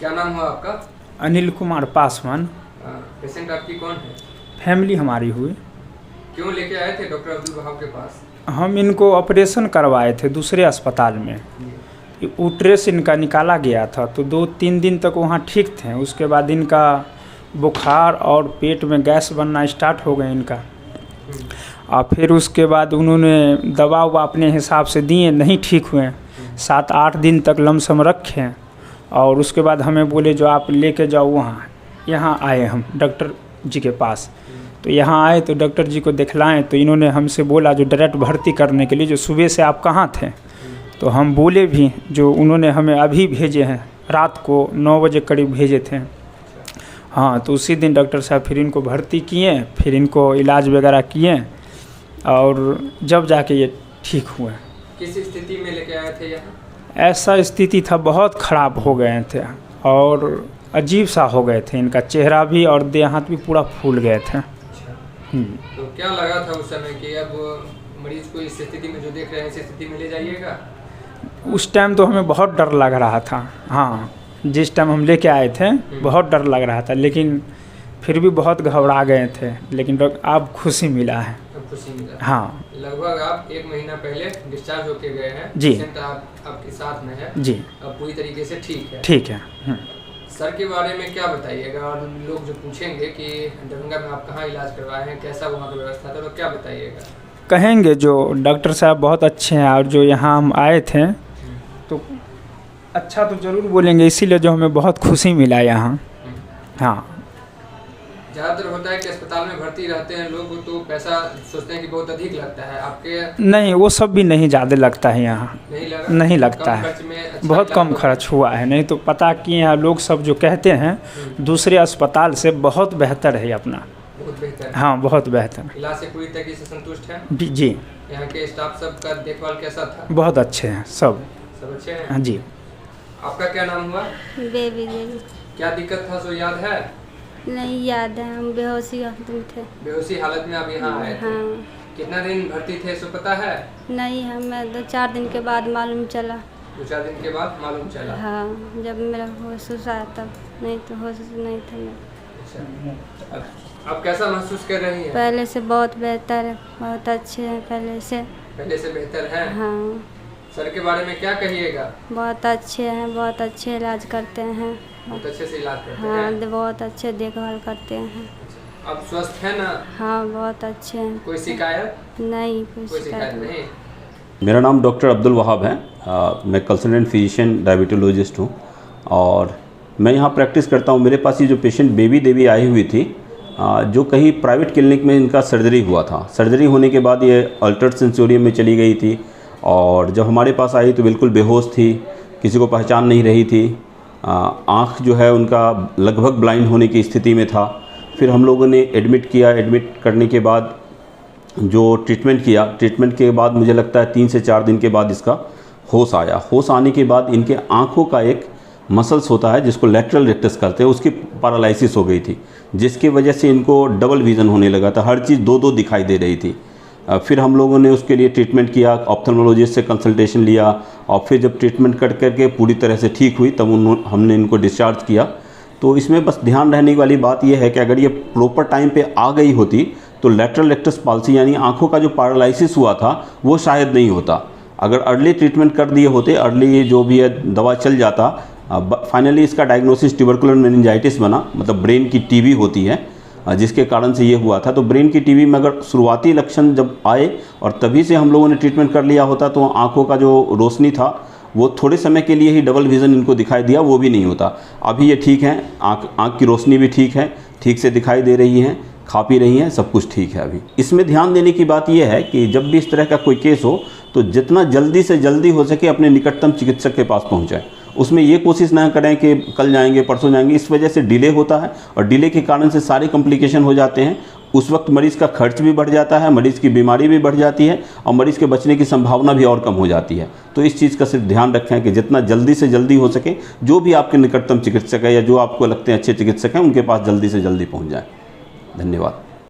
क्या नाम हुआ आपका? अनिल कुमार पासवान। पेशेंट आपकी कौन है? फैमिली हमारी हुई। क्यों लेके आए थे डॉक्टर अब्दुल वहाब के पास? हम इनको ऑपरेशन करवाए थे दूसरे अस्पताल में। यूट्रस इनका निकाला गया था तो 2-3 दिन तक वहाँ ठीक थे। उसके बाद इनका बुखार और पेट में गैस बनना स्टार्ट हो गए इनका। और फिर उसके बाद उन्होंने दवा ववा अपने हिसाब से दिए, नहीं ठीक हुए। 7-8 दिन तक लमसम रखे और उसके बाद हमें बोले जो आप लेके जाओ वहाँ। यहाँ आए हम डॉक्टर जी के पास। तो यहाँ आए तो डॉक्टर जी को दिखलाएं तो इन्होंने हमसे बोला जो डायरेक्ट भर्ती करने के लिए, जो सुबह से आप कहाँ थे। तो हम बोले भी, जो उन्होंने हमें अभी भेजे हैं, रात को 9 बजे करीब भेजे थे। हाँ, तो उसी दिन डॉक्टर साहब फिर इनको भर्ती किए, फिर इनको इलाज वगैरह किए और जब जाके ये ठीक हुए। किस स्थिति में लेके आए थे यहाँ? ऐसा स्थिति था, बहुत ख़राब हो गए थे और अजीब सा हो गए थे। इनका चेहरा भी और देह हाथ भी पूरा फूल गए थे। तो क्या लगा था उस समय कि अब मरीज को इस स्थिति में जो देख रहे हैं इस स्थिति में ले जाइएगा? उस टाइम तो हमें बहुत डर लग रहा था। हाँ, जिस टाइम हम लेके आए थे बहुत डर लग रहा था, लेकिन फिर भी बहुत घबरा गए थे। लेकिन अब खुशी मिला है। अब खुशी मिला? हाँ। लगभग आप 1 महीना पहले डिस्चार्ज होके गए हैं। जी। पेशेंट आपके साथ में है। जी। अब पूरी तरीके से ठीक है। ठीक है। सर के बारे में क्या बताइएगा? और लोग जो पूछेंगे कि दरभंगा में आप कहाँ इलाज करवाए हैं, कैसा वहाँ का व्यवस्था था, तो क्या बताइएगा? कहेंगे जो डॉक्टर साहब बहुत अच्छे हैं और जो यहाँ हम आए थे तो अच्छा तो ज़रूर बोलेंगे, इसीलिए जो हमें बहुत खुशी मिला यहाँ। हाँ। ज़्यादातर होता है कि अस्पताल में भर्ती रहते हैं लोग तो पैसा सोचते हैं कि बहुत अधिक लगता है, आपके नहीं, वो सब भी नहीं ज़्यादा लगता है यहाँ। नहीं लगता है, बहुत कम खर्च हुआ है। नहीं तो पता किए हैं लोग सब जो कहते हैं दूसरे अस्पताल से बहुत बेहतर है अपना। बहुत बेहतर? हाँ, बहुत बेहतर। इलाज से पूरी तरीके से संतुष्ट हैं? जी। यहाँ के स्टाफ सब का देखभाल कैसा था? बहुत अच्छे हैं सब अच्छे हैं? हाँ जी। आपका क्या नाम हुआ? बेबी। क्या दिक्कत था सो याद है? नहीं याद है, हम बेहोशी हालत में थे। बेहोशी हालत में आप यहाँ आए थे? हाँ। कितना दिन भर्ती थे सो पता है? नहीं, हमें 2-4 दिन के बाद मालूम चला। 2-4 दिन के बाद मालूम चला? हाँ, जब मेरा होश आया तब, नहीं तो होश नहीं था मेरा। अच्छा, अब कैसा महसूस कर रही हैं? पहले से बहुत बेहतर है, बहुत अच्छे हैं पहले से बेहतर है? हाँ। सर के बारे में क्या कहिएगा? बहुत अच्छे हैं, बहुत अच्छे इलाज करते हैं। बहुत अच्छे से इलाज करते हैं? हाँ, बहुत अच्छे देखभाल करते हैं। अब स्वस्थ है ना? हाँ, बहुत अच्छे हैं। कोई शिकायत? नहीं, कोई शिकायत नहीं। मेरा नाम डॉक्टर अब्दुल वहाब है। मैं कंसल्टेंट फिजिशियन डायबिटोलॉजिस्ट हूँ और मैं यहाँ प्रैक्टिस करता हूँ। मेरे पास ये जो पेशेंट बेबी देवी आई हुई थी, जो कहीं प्राइवेट क्लिनिक में इनका सर्जरी हुआ था। सर्जरी होने के बाद ये अल्टर्ड सेंसोरियम में चली गई थी और जब हमारे पास आई तो बिल्कुल बेहोश थी, किसी को पहचान नहीं रही थी। आँख जो है उनका लगभग ब्लाइंड होने की स्थिति में था। फिर हम लोगों ने एडमिट किया। एडमिट करने के बाद जो ट्रीटमेंट किया, ट्रीटमेंट के बाद मुझे लगता है 3 से 4 दिन के बाद इसका होश आया। होश आने के बाद इनके आँखों का एक मसल्स होता है जिसको लैटरल रेक्टस करते हैं, उसकी पैरालिसिस हो गई थी, जिसकी वजह से इनको डबल विज़न होने लगा था। हर चीज़ 2-2 दिखाई दे रही थी। फिर हम लोगों ने उसके लिए ट्रीटमेंट किया, ऑप्थेल्मोलॉजिस्ट से कंसल्टेशन लिया और फिर जब ट्रीटमेंट करके पूरी तरह से ठीक हुई तब हमने इनको डिस्चार्ज किया। तो इसमें बस ध्यान रहने वाली बात यह है कि अगर ये प्रॉपर टाइम पे आ गई होती तो लैटरल रेक्टस पाल्सी यानी आंखों का जो पैरालिसिस हुआ था वो शायद नहीं होता। अगर अर्ली ट्रीटमेंट कर दिए होते, अर्ली जो भी है दवा चल जाता। फाइनली इसका डायग्नोसिस ट्यूबरकुलर मेनिंजाइटिस बना, मतलब ब्रेन की टीबी होती है जिसके कारण से ये हुआ था। तो ब्रेन की टीबी में अगर शुरुआती लक्षण जब आए और तभी से हम लोगों ने ट्रीटमेंट कर लिया होता तो आंखों का जो रोशनी था वो थोड़े समय के लिए ही डबल विज़न इनको दिखाई दिया, वो भी नहीं होता। अभी ये ठीक हैं, आँख की रोशनी भी ठीक है, ठीक से दिखाई दे रही हैं, खा पी रही हैं, सब कुछ ठीक है। अभी इसमें ध्यान देने की बात यह है कि जब भी इस तरह का कोई केस हो तो जितना जल्दी से जल्दी हो सके अपने निकटतम चिकित्सक के पास पहुँचाएँ। उसमें ये कोशिश ना करें कि कल जाएंगे परसों जाएंगे, इस वजह से डिले होता है और डिले के कारण से सारे कॉम्प्लिकेशन हो जाते हैं। उस वक्त मरीज़ का खर्च भी बढ़ जाता है, मरीज़ की बीमारी भी बढ़ जाती है और मरीज़ के बचने की संभावना भी और कम हो जाती है। तो इस चीज़ का सिर्फ ध्यान रखें कि जितना जल्दी से जल्दी हो सके जो भी आपके निकटतम चिकित्सक है या जो आपको लगते हैं अच्छे चिकित्सक हैं उनके पास जल्दी से जल्दी पहुँच जाएँ। धन्यवाद।